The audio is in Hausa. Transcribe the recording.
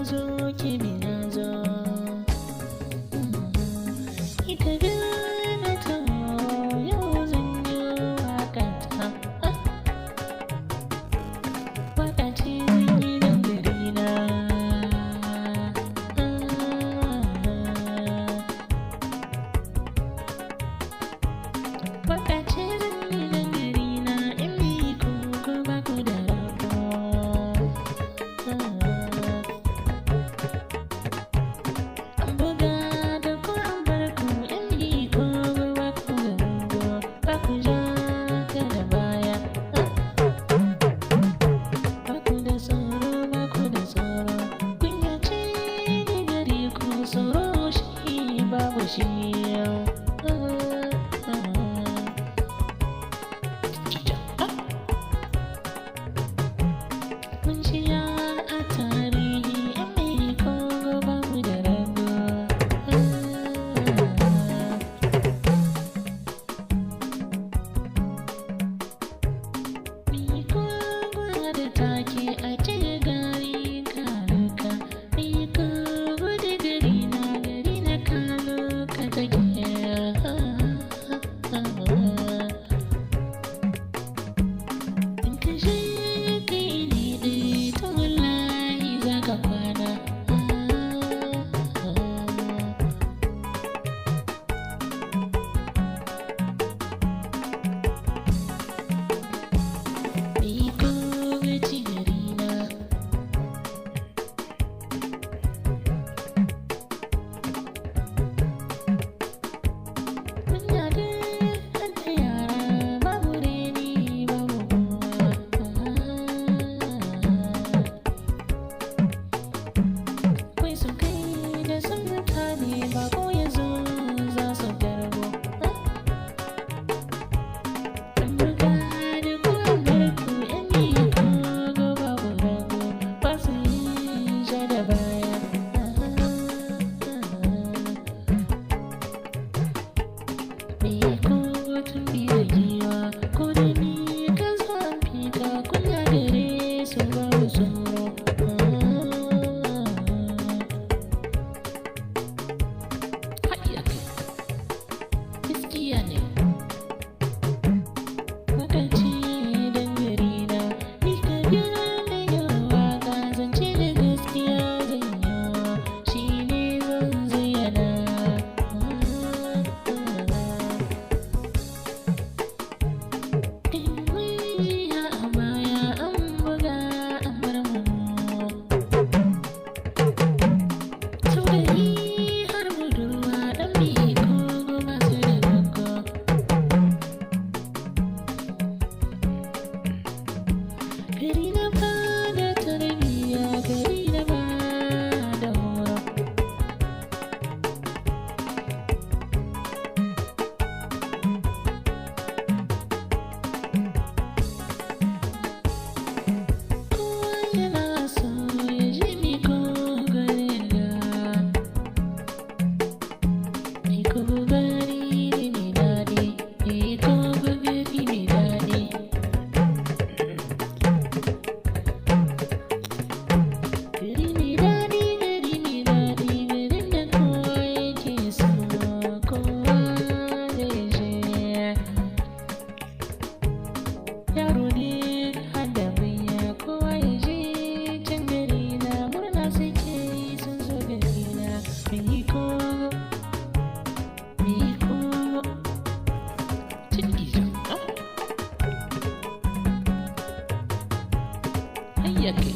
zo ki bi na zo. Ita gane ta yau zan yi waƙata. Waƙa ce zan yi don gari na. Waƙa ce zan yi don gari na. In bi ku ko ba ku da rabo. An buga da ku an bar ku. In bi ku ba ku da rabo. Ba ku ja ka da baya. Ba ku da tsoro, ba ku da tsoro. Kunya ce da gare ku, tsoro shi babu shi. Kun shiya a tarihi, in bi ku ba ku da rabo. Bi ku da take a ce gari kaluka. Bi ku da gari na kaluka take. In ka je kai ne ɗaya ta wallahi za ka kwana. Bi ku ci gari na. Kunya da hada yara babu reni babu kowa. Kwai su kai da sun mutane bako ya zo za su garbo. An buga da ku an bar ku, in bi ku babu rabo. Ba su yi ja da baya. Bi ku tun biyu giwa, ko da ni ka zo an fika. Kunya gare su babu tsoro. Haɗiya kai, gaskiya ne. Waƙa ce don gari na. Ni ka gane yin waƙa, zance da gaskiya zan yi. Shi ne zan zayyana. In mun yi a baya an buga an bar mu. Saurayi har budurwa ɗan bi ko masu da gogo. Gari na ba da tarbiyya, gari na ba da horo. Kowa yana so ya ji mi ko gare ga. Mi ko gari ne mai daɗi, mi ko gari mai daɗi. Gari mai daɗi, gari mai daɗi, garin da kowa yake so, kowa zai je. Yaro ne hada manya, kowa ya je can gari na. Murna suke yi sun zo gari na. Mi ko cin gizo. Hayya kai.